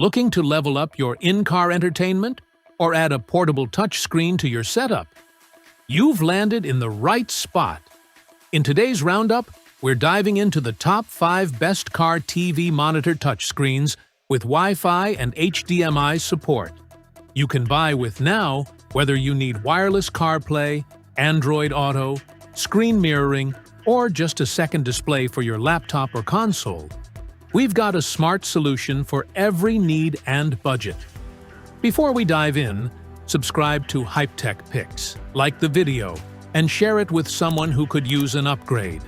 Looking to level up your in-car entertainment or add a portable touchscreen to your setup? You've landed in the right spot. In today's roundup, we're diving into the top 5 best car TV monitor touchscreens with Wi-Fi and HDMI support. You can buy with now whether you need wireless CarPlay, Android Auto, screen mirroring, or just a second display for your laptop or console. We've got a smart solution for every need and budget. Before we dive in, subscribe to Hype Tech Picks, like the video, and share it with someone who could use an upgrade.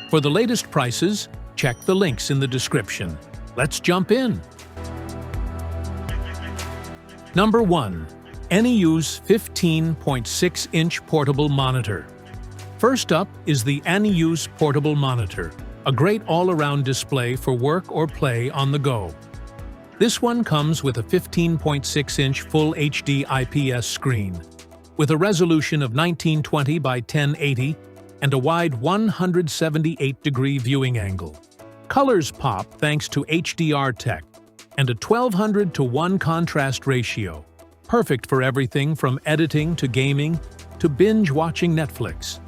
For the latest prices, check the links in the description. Let's jump in. Number 1. Anyuse 15.6-inch Portable Monitor. First up is the Anyuse Portable Monitor, a great all-around display for work or play on the go. This one comes with a 15.6-inch Full HD IPS screen, with a resolution of 1920 by 1080 and a wide 178-degree viewing angle. Colors pop thanks to HDR tech and a 1200:1 contrast ratio, perfect for everything from editing to gaming to binge-watching Netflix.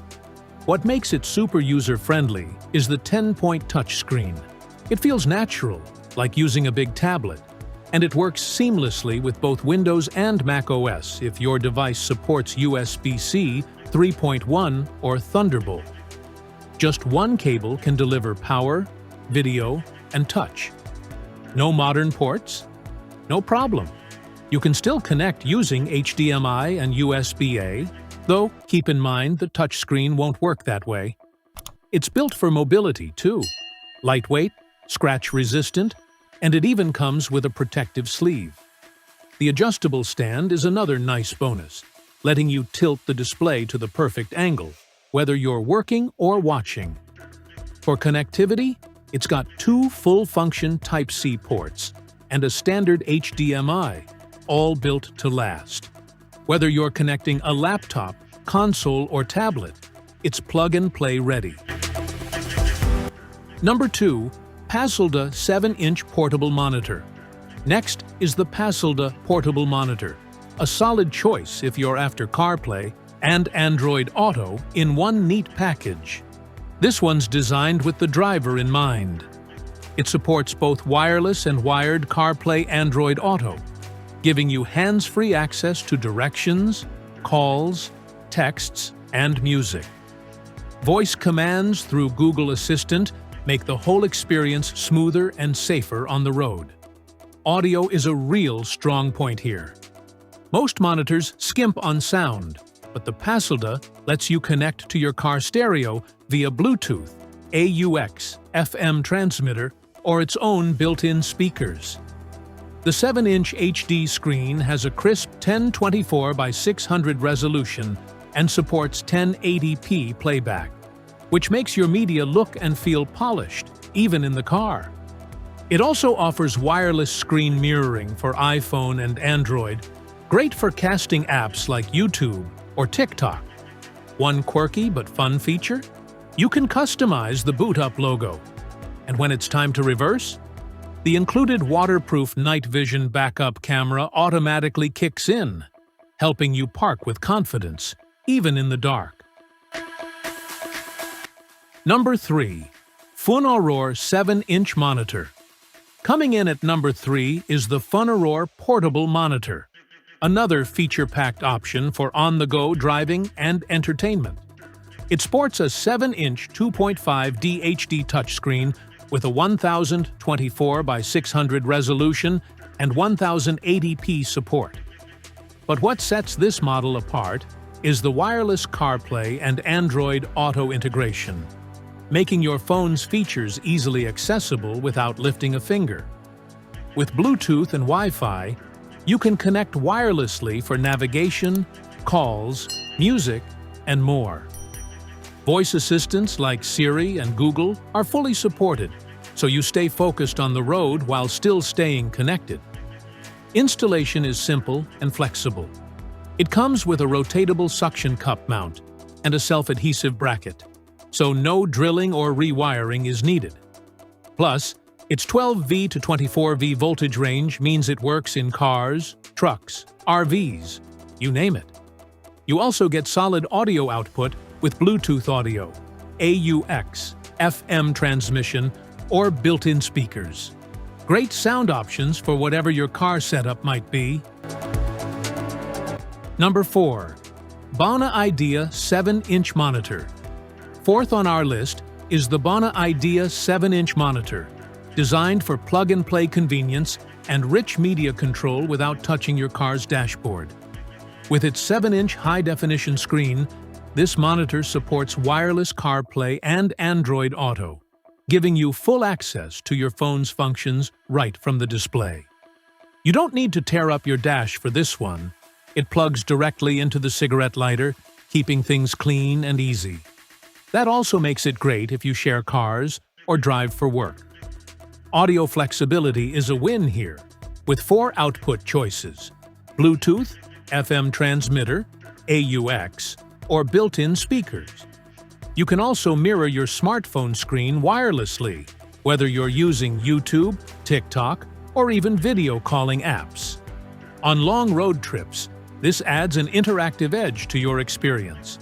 What makes it super user-friendly is the 10-point touchscreen. It feels natural, like using a big tablet, and it works seamlessly with both Windows and Mac OS if your device supports USB-C 3.1 or Thunderbolt. Just one cable can deliver power, video, and touch. No modern ports? No problem. You can still connect using HDMI and USB-A, though keep in mind the touchscreen won't work that way. It's built for mobility, too. Lightweight, scratch-resistant, and it even comes with a protective sleeve. The adjustable stand is another nice bonus, letting you tilt the display to the perfect angle, whether you're working or watching. For connectivity, it's got 2 full-function Type-C ports and a standard HDMI, all built to last. Whether you're connecting a laptop, console, or tablet, it's plug-and-play ready. Number 2. Paslda 7-inch Portable Monitor. Next is the Paslda Portable Monitor, a solid choice if you're after CarPlay and Android Auto in one neat package. This one's designed with the driver in mind. It supports both wireless and wired CarPlay Android Auto, giving you hands-free access to directions, calls, texts, and music. Voice commands through Google Assistant make the whole experience smoother and safer on the road. Audio is a real strong point here. Most monitors skimp on sound, but the Paslda lets you connect to your car stereo via Bluetooth, AUX, FM transmitter, or its own built-in speakers. The 7-inch HD screen has a crisp 1024 by 600 resolution and supports 1080p playback, which makes your media look and feel polished, even in the car. It also offers wireless screen mirroring for iPhone and Android, great for casting apps like YouTube or TikTok. One quirky but fun feature? You can customize the boot-up logo. And when it's time to reverse, the included waterproof night vision backup camera automatically kicks in, helping you park with confidence, even in the dark. Number 3. Funaurore 7-inch Monitor. Coming in at number 3 is the Funaurore Portable Monitor, another feature-packed option for on-the-go driving and entertainment. It sports a 7-inch 2.5D HD touchscreen with a 1024 by 600 resolution and 1080p support. But what sets this model apart is the wireless CarPlay and Android Auto integration, making your phone's features easily accessible without lifting a finger. With Bluetooth and Wi-Fi, you can connect wirelessly for navigation, calls, music, and more. Voice assistants like Siri and Google are fully supported, so you stay focused on the road while still staying connected. Installation is simple and flexible. It comes with a rotatable suction cup mount and a self-adhesive bracket, so no drilling or rewiring is needed. Plus, Its 12V to 24V voltage range means it works in cars, trucks, RVs, you name it. You also get solid audio output with Bluetooth audio, AUX, FM transmission, or built-in speakers. Great sound options for whatever your car setup might be. Number 4. BuonaIdea 7-inch monitor. Fourth on our list is the BuonaIdea 7-inch monitor, designed for plug-and-play convenience and rich media control without touching your car's dashboard. With its 7-inch high-definition screen, this monitor supports wireless CarPlay and Android Auto, giving you full access to your phone's functions right from the display. You don't need to tear up your dash for this one. It plugs directly into the cigarette lighter, keeping things clean and easy. That also makes it great if you share cars or drive for work. Audio flexibility is a win here, with 4 output choices: Bluetooth, FM transmitter, AUX, or built-in speakers. You can also mirror your smartphone screen wirelessly, whether you're using YouTube, TikTok, or even video calling apps. On long road trips, this adds an interactive edge to your experience.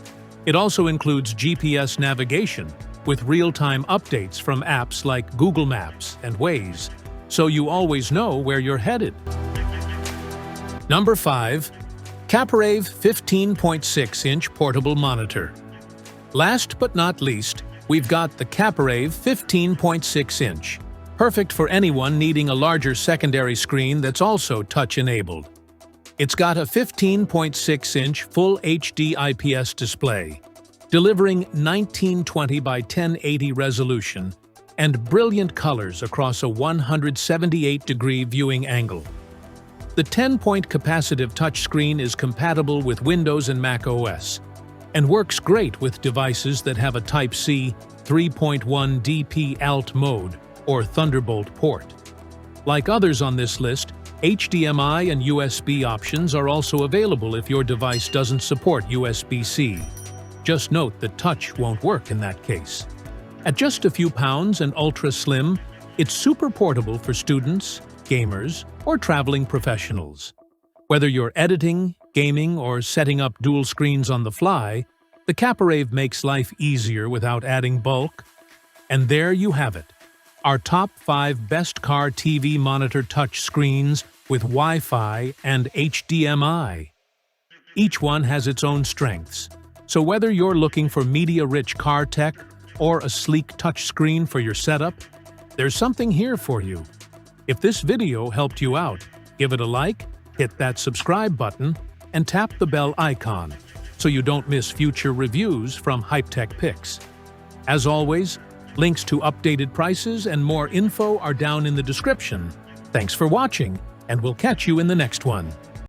It also includes GPS navigation with real-time updates from apps like Google Maps and Waze, so you always know where you're headed. Number 5. Caperave 15.6-inch portable monitor. Last but not least, we've got the Caperave 15.6-inch, perfect for anyone needing a larger secondary screen that's also touch-enabled. It's got a 15.6-inch Full HD IPS display, delivering 1920 by 1080 resolution and brilliant colors across a 178-degree viewing angle. The 10-point capacitive touchscreen is compatible with Windows and Mac OS and works great with devices that have a Type-C 3.1 DP Alt mode or Thunderbolt port. Like others on this list, HDMI and USB options are also available if your device doesn't support USB-C. Just note that touch won't work in that case. At just a few pounds and ultra-slim, it's super portable for students, gamers, or traveling professionals. Whether you're editing, gaming, or setting up dual screens on the fly, the Caperave makes life easier without adding bulk. And there you have it, our top 5 best car TV monitor touch screens with Wi-Fi and HDMI. Each one has its own strengths, so whether you're looking for media-rich car tech or a sleek touchscreen for your setup, there's something here for you. If this video helped you out, give it a like, hit that subscribe button, and tap the bell icon so you don't miss future reviews from HypeTech Picks. As always, links to updated prices and more info are down in the description. Thanks for watching, and we'll catch you in the next one.